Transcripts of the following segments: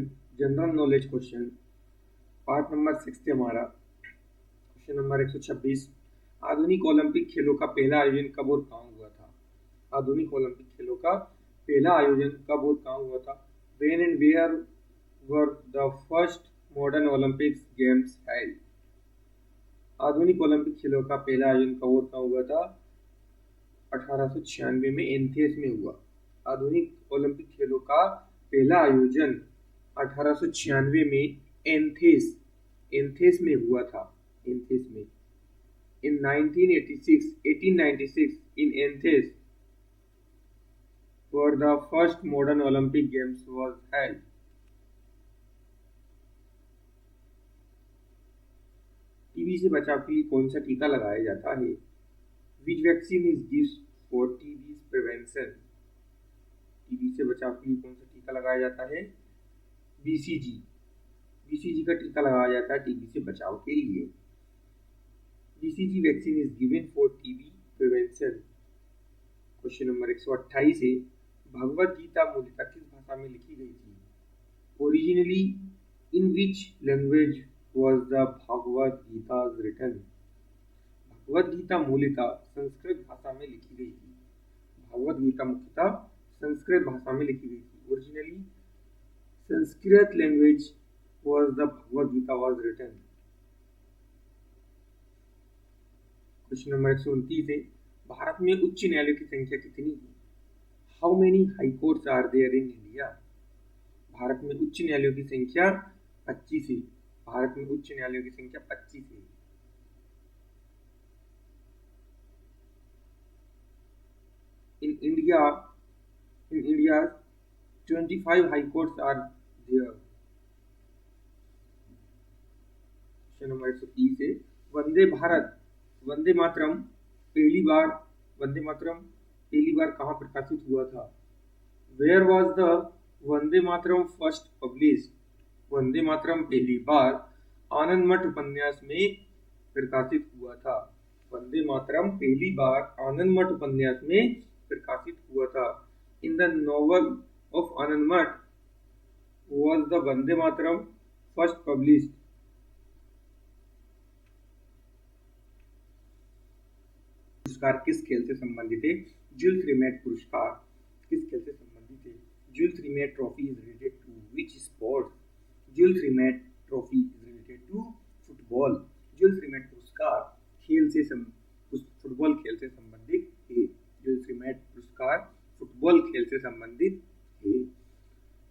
Question, general knowledge question, part number 6 थे हमारा। Question number 126, आधुनिक ओलंपिक खेलों का पहला आयोजन कब और कहाँ हुआ था? आधुनिक ओलंपिक खेलों का पहला आयोजन कब और कहाँ हुआ था? When and where were the first modern Olympics games held? आधुनिक ओलंपिक खेलों का पहला आयोजन कब और कहाँ हुआ था? 1896 में एथेंस में हुआ। आधुनिक ओलंपिक खेलों का पहला आयोजन 1896 में एथेंस में हुआ था। एथेंस में in 1896 in Athens where the first modern Olympic Games was held. TB से बचाव के लिए कौन सा टीका लगाया जाता है? Which vaccine is used for TB prevention? TB से बचाव के लिए कौन सा टीका लगाया जाता है? बीसीजी। बीसीजी का टीका लगाया जाता है टीबी से बचाव के लिए। BCG vaccine is given for TB prevention. Question number 128 है, भगवत गीता मूलतः किस भाषा में लिखी गई थी? Originally in which language was the Bhagavad Gita written? Bhagavad Gita मूलतः संस्कृत भाषा में लिखी गई थी। भगवत गीता मुख्यतः संस्कृत भाषा में लिखी गई थी। Originally Sanskrit language was the Bhagavad Gita was written. Question number 129 है, भारत में उच्च न्यायालयों की संख्या कितनी है? How many high courts are there in India? Bharat में उच्च न्यायालयों की संख्या 25 है। भारत में उच्च न्यायालयों की संख्या 25 है। In India 25 high courts are there. Question number 130 है, वंदे मातरम पहली बार कहाँ प्रकाशित हुआ था? Where was the Vande Mataram first publish? Vande Mataram पहली बार आनंद मठ उपन्यास में प्रकाशित हुआ था। वंदे मातरम पहली बार आनंद मठ उपन्यास में प्रकाशित हुआ था। इन द नॉवल ऑफ आनंद मठ was the Vande Mataram first publish. पुरस्कार किस खेल से संबंधित है? जुल्स रिमेट पुरस्कार किस खेल से संबंधित है? Jules Rimet trophy is related to which sport? Jules Rimet trophy is related to football. Jules Rimet पुरस्कार फुटबॉल खेल से संबंधित है। जुल्स रिमेट पुरस्कार फुटबॉल खेल से संबंधित है।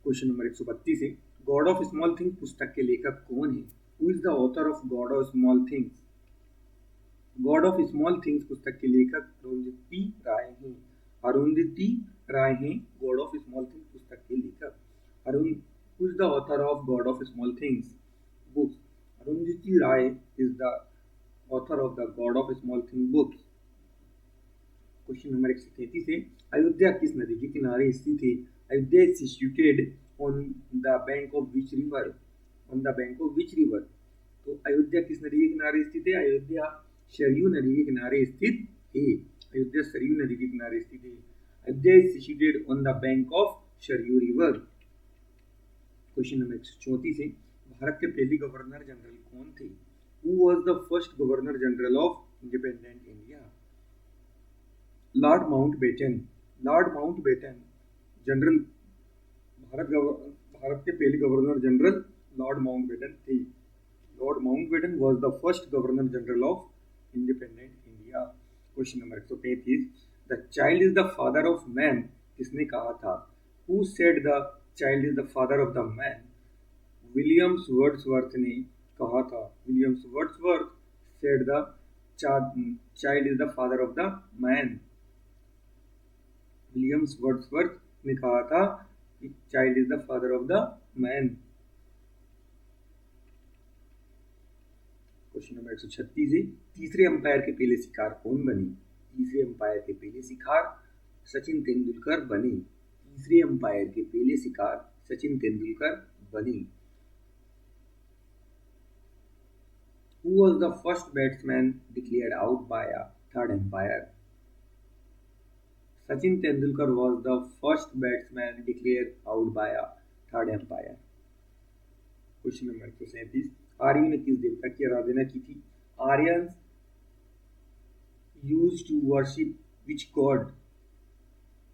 क्वेश्चन नंबर 132 है, गॉड ऑफ स्मॉल थिंग्स पुस्तक के लेखक कौन है? Who is the author of God of small things? God of small things पुस्तक के लेखक अरुंधति राय हैं। अरुंधति राय हैं गॉड ऑफ स्मॉल थिंग्स पुस्तक के लेखक। Who is the author of God of small things books? Arundhati Roy is the author of the God of small things books. Question number 133 है, अयोध्या किस नदी के किनारे स्थित है? Ayodhya is situated on the bank of which river? On the bank of which river? तो अयोध्या किस नदी के किनारे स्थित है? अयोध्या सरयू नदी के किनारे स्थित है। अयोध्या सरयू नदी के किनारे स्थित है। Ayodhya is situated on the bank of Saryu river. Question number 134 है, भारत के पहले गवर्नर जनरल कौन थे? Who was the first governor general of independent India? Lord Mountbatten. Lord Mountbatten general Bharat के पहले गवर्नर जनरल लॉर्ड माउंटबेटन थे। Lord Mountbatten was the first governor general of independent India. Question number 135, the child is the father of man किसने कहा था? Who said the child is the father of the man? Williams Wordsworth ने कहा था। Williams Wordsworth said the child is the father of the man. Williams Wordsworth ने कहा था कि child is the father of the man. Question number 136 है, तीसरे umpire के पहले शिकार कौन बने? तीसरे अंपायर के पहले शिकार सचिन तेंदुलकर बने। तीसरे अंपायर के पहले शिकार सचिन तेंदुलकर बने। Who was the first batsman declared out by a third umpire? Sachin Tendulkar was the first batsman declared out by a third umpire. Question number 137, आर्यों ने किस देवता की आराधना की थी? Aryans used to worship which god?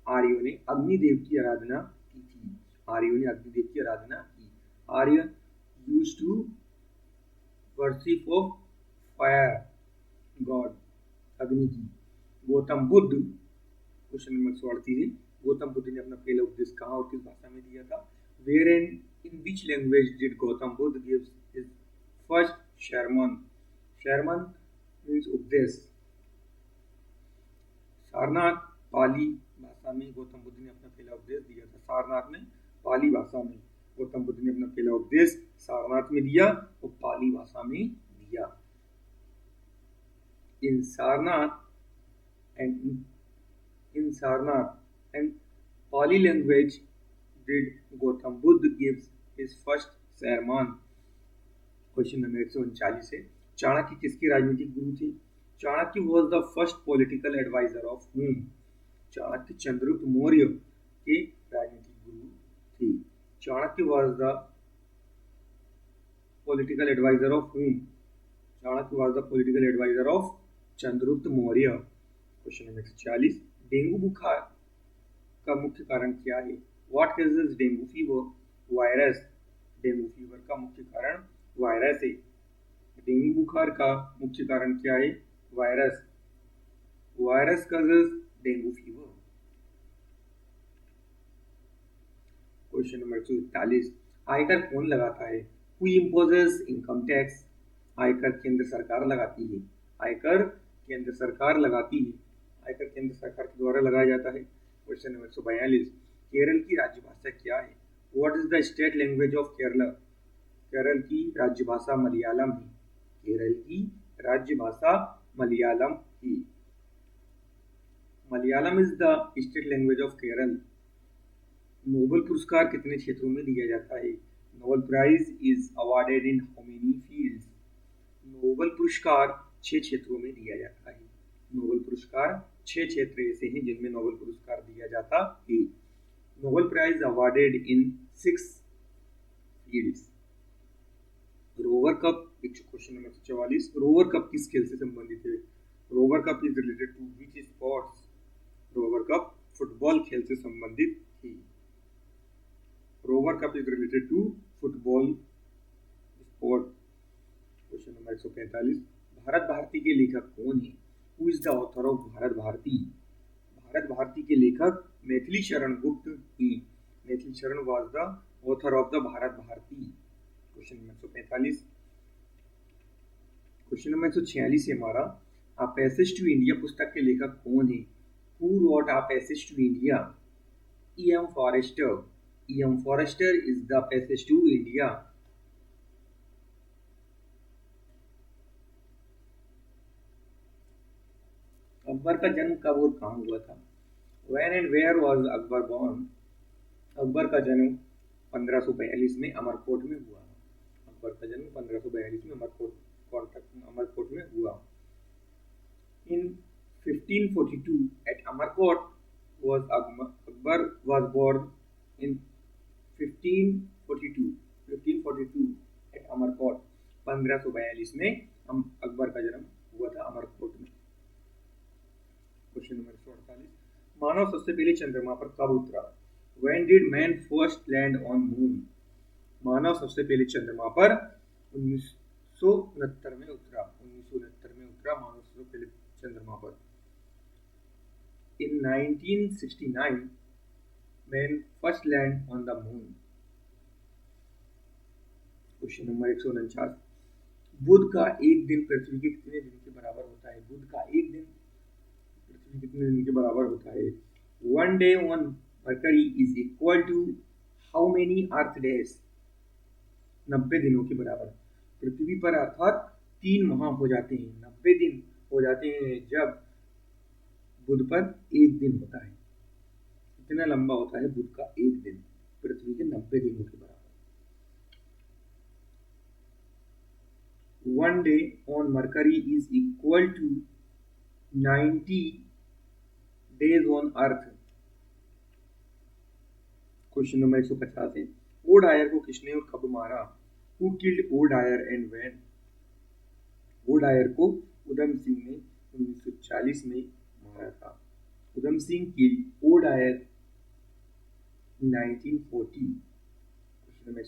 आर्यों ने अग्निदेव की आराधना की थी। आर्यों ने अग्निदेव की आराधना की। Aryan used to worship of fire god, Agni की। गौतम बुद्ध, क्वेश्चन नंबर 138 है, गौतम बुद्ध ने अपना पहला उपदेश कहाँ और किस भाषा में दिया था? Where and in which language did Gautam Buddha give his first sermon? Sermon means उपदेश। सारनाथ, पाली भाषा में गौतम बुद्ध ने अपना पहला उपदेश दिया था। सारनाथ में पाली भाषा में गौतम बुद्ध ने अपना पहला उपदेश सारनाथ में दिया और पाली भाषा में दिया। इन Sarnath and Pali language did Gautam Buddha gives his first sermon? Question number 139 है, चाणक्य किसके राजनीतिक गुरु थे? Chanakya was the first political advisor of whom? Chanakya Chandragupta Maurya के राजनीतिक गुरु थे। Chanakya was the political advisor of whom? Chanakya was the political advisor of Chandragupta Maurya. Question number 140, dengue बुखार का मुख्य कारण क्या है? What causes dengue fever? Virus. Dengue fever का मुख्य कारण वायरस है। डेंगू बुखार का मुख्य कारण क्या है? Virus. Virus causes dengue fever. Question number 141, आयकर कौन लगाता है? Who imposes income tax? आयकर केंद्र सरकार लगाती है। आयकर केंद्र सरकार लगाती है। आयकर केंद्र सरकार के द्वारा लगाया जाता है। क्वेश्चन नंबर 142, केरल की राज्यभाषा क्या है? What is the state language of Kerala? Kerala की राज्यभाषा मलयालम है। केरल की राज्यभाषा मलयालम है। Malayalam is the state language of Kerala. Nobel पुरस्कार कितने क्षेत्रों में दिया जाता है? Nobel prize is awarded in how many fields? Nobel पुरस्कार 6 क्षेत्रों में दिया जाता है। नोबेल पुरस्कार 6 क्षेत्र ऐसे हैं जिनमें नोबेल पुरस्कार दिया जाता है। Nobel prize awarded in 6 fields. Rover cup, question number 144, Rover cup किस खेल से संबंधित है? Rover cup is related to which sports? Rover cup football खेल से संबंधित है। Rover cup is related to football sport. Question number 145, Bharat Bharati के लेखक कौन है? Who is the author of Bharat Bharati? Bharat Bharati के लेखक मैथिली शरण गुप्त हैं। Maithili Sharan was the author of the Bharat Bharati. Question number 145, question number 146 है हमारा, अ पैसेज टू इंडिया पुस्तक के लेखक कौन है? Who wrote a passage to India? E.M. Forester. E.M. Forester is the passage to India. Akbar का जन्म कब और कहाँ हुआ था? When and where was Akbar born? Akbar का जन्म 1542 में अमरकोट में हुआ। अकबर का जन्म 1542 में अमरकोट में हुआ। In 1542 at Amarkot was Akbar was born in 1542 at Amarkot. 1542 में अकबर का जन्म हुआ था अमरकोट में। क्वेश्चन नंबर 148, मानव सबसे पहले चंद्रमा पर कब उतरा? When did man first land on moon? मानव सबसे पहले चंद्रमा पर 1969 में उतरा। 1969 में उतरा मानव सबसे पहले चंद्रमा पर। In 1969 man first land on the moon. Question number 149, बुध का एक दिन पृथ्वी के कितने दिन के बराबर होता है? बुध का एक दिन पृथ्वी कितने दिन के बराबर होता है? 1 day on Mercury is equal to how many Earth days? 90 दिनों के बराबर पृथ्वी पर अर्थात 3 माह हो जाते हैं। 90 दिन हो जाते हैं जब बुध पर एक दिन होता है। कितना लंबा होता है बुध का एक दिन? पृथ्वी के 90 दिनों के बराबर। 1 day on Mercury is equal to 90 days on Earth. Question number 150 है, ओ डायर को किसने और कब मारा? Who killed O'Dwyer and when? O'Dwyer को उधम सिंह ने 1940 में मारा था। Udham Singh killed O'Dwyer in 1940। Question number